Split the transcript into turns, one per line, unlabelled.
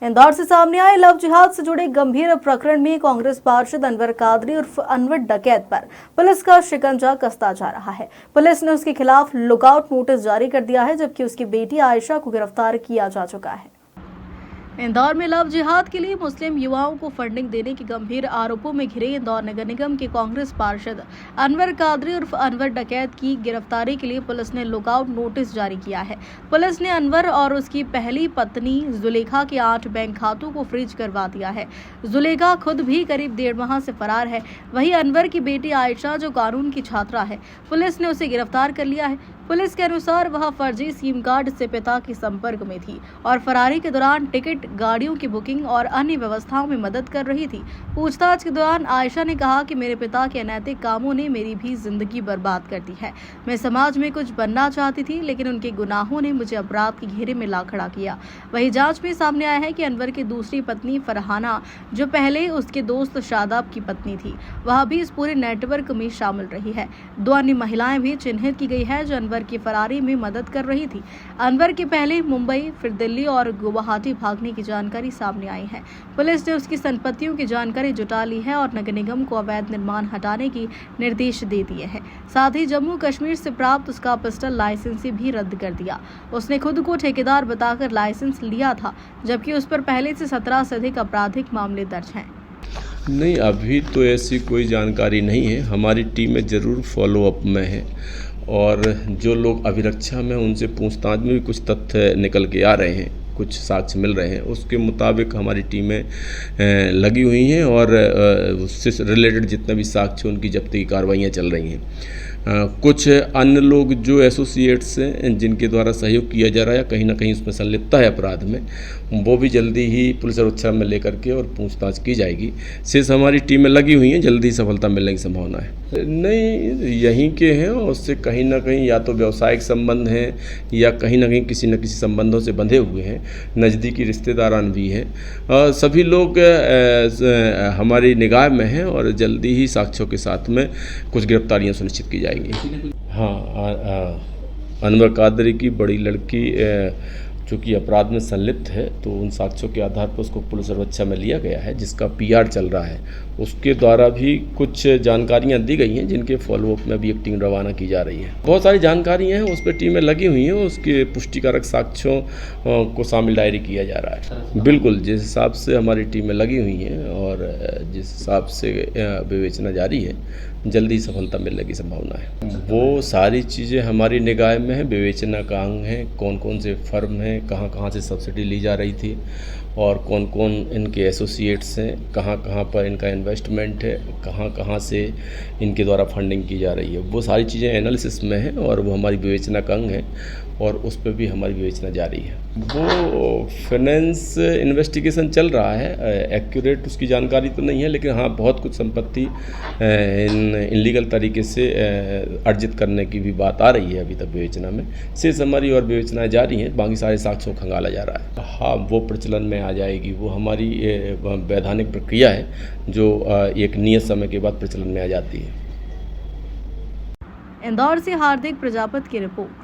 इंदौर से सामने आए लव जिहाद से जुड़े गंभीर प्रकरण में कांग्रेस पार्षद अनवर कादरी उर्फ अनवर डकैत पर पुलिस का शिकंजा कसता जा रहा है। पुलिस ने उसके खिलाफ लुकआउट नोटिस जारी कर दिया है, जबकि उसकी बेटी आयशा को गिरफ्तार किया जा चुका है। इंदौर में लव जिहाद के लिए मुस्लिम युवाओं को फंडिंग देने के गंभीर आरोपों में घिरे इंदौर नगर निगम के कांग्रेस पार्षद अनवर कादरी उर्फ अनवर डकैत की गिरफ्तारी के लिए पुलिस ने लुकआउट नोटिस जारी किया है। पुलिस ने अनवर और उसकी पहली पत्नी जुलेखा के 8 बैंक खातों को फ्रीज करवा दिया है। जुलेखा खुद भी करीब 1.5 माह से फरार है। वहीं अनवर की बेटी आयशा, जो कानून की छात्रा है, पुलिस ने उसे गिरफ्तार कर लिया है। पुलिस के अनुसार वह फर्जी सिम कार्ड से पिता के संपर्क में थी और फरारी के दौरान टिकट, गाड़ियों की बुकिंग और अन्य व्यवस्थाओं में मदद कर रही थी। पूछताछ के दौरान आयशा ने कहा कि मेरे पिता के अनैतिक कामों ने मेरी भी जिंदगी बर्बाद कर दी है। मैं समाज में कुछ बनना चाहती थी, लेकिन उनके गुनाहों ने मुझे अपराध के घेरे में ला खड़ा किया। वहीं जांच में सामने आया है कि अनवर की दूसरी पत्नी फरहाना, जो पहले उसके दोस्त शादाब की पत्नी थी, वह भी इस पूरे नेटवर्क में शामिल रही है। 2 अन्य महिलाएं भी चिन्हित की गई है जो अनवर की फरारी में मदद कर रही थी। अनवर के पहले मुंबई, फिर दिल्ली और गुवाहाटी भागने की जानकारी सामने आई है। पुलिस ने उसकी संपत्तियों की जानकारी जुटा ली है और नगर निगम को अवैध निर्माण हटाने की निर्देश दे दिए हैं। साथ ही जम्मू कश्मीर से प्राप्त उसका पिस्टल लाइसेंस भी रद्द कर दिया। उसने खुद को ठेकेदार बताकर लाइसेंस लिया था, जबकि उस पर पहले से 17 से अधिक आपराधिक मामले दर्ज हैं।
नहीं, अभी तो ऐसी कोई जानकारी नहीं है। हमारी टीमें ज़रूर फॉलोअप में है और जो लोग अभिरक्षा में उनसे पूछताछ में भी कुछ तथ्य निकल के आ रहे हैं, कुछ साक्ष्य मिल रहे हैं, उसके मुताबिक हमारी टीमें लगी हुई हैं और उससे रिलेटेड जितने भी साक्ष्य उनकी जब्ती की कार्रवाइयाँ चल रही हैं। कुछ अन्य लोग जो एसोसिएट्स हैं जिनके द्वारा सहयोग किया जा रहा है, कहीं ना कहीं उसमें संलिप्तता है अपराध में, वो भी जल्दी ही पुलिस सुरक्षा में लेकर के और पूछताछ की जाएगी। शेष हमारी टीमें लगी हुई हैं, जल्दी सफलता मिलने की संभावना है। नहीं, यहीं के हैं और उससे कहीं ना कहीं या तो व्यावसायिक संबंध हैं या कहीं ना कहीं किसी न किसी संबंधों से बंधे हुए हैं, नज़दीकी रिश्तेदारान भी हैं। सभी लोग हमारी निगाह में हैं और जल्दी ही साक्ष्यों के साथ में कुछ गिरफ्तारियाँ सुनिश्चित की जाएंगी। हाँ, अनवर कादरी की बड़ी लड़की चूँकि अपराध में संलिप्त है, तो उन साक्ष्यों के आधार पर उसको पुलिस सुरक्षा में लिया गया है, जिसका PR चल रहा है। उसके द्वारा भी कुछ जानकारियां दी गई हैं, जिनके फॉलोअप में भी एक टीम रवाना की जा रही है। बहुत सारी जानकारियां हैं, उस पर टीमें लगी हुई हैं, उसके पुष्टिकारक साक्ष्यों को शामिल डायरी किया जा रहा है। बिल्कुल, जिस हिसाब से हमारी टीमें लगी हुई हैं और जिस हिसाब से विवेचना जारी है, जल्दी सफलता मिलने की संभावना है। वो सारी चीज़ें हमारी निगाह में है, विवेचना का अंग है। कौन कौन से फर्म हैं, कहाँ कहाँ से सब्सिडी ली जा रही थी और कौन कौन इनके एसोसिएट्स हैं, कहाँ कहाँ पर इनका इन्वेस्टमेंट है, कहाँ कहाँ से इनके द्वारा फंडिंग की जा रही है, वो सारी चीज़ें एनालिसिस में हैं और वो हमारी विवेचना का अंग है और उस पर भी हमारी विवेचना जारी है। वो फाइनेंस इन्वेस्टिगेशन चल रहा है, एक्यूरेट उसकी जानकारी तो नहीं है, लेकिन हाँ, बहुत कुछ संपत्ति इनलीगल तरीके से अर्जित करने की भी बात आ रही है अभी तक विवेचना में। शेष हमारी और विवेचनाएं जारी हैं, बाकी सारे साक्ष्यों को खंगाला जा रहा है। हाँ, वो प्रचलन में आ जाएगी। वो हमारी वैधानिक प्रक्रिया है जो एक नियत समय के बाद प्रचलन में आ जाती है।
इंदौर से हार्दिक प्रजापति की रिपोर्ट।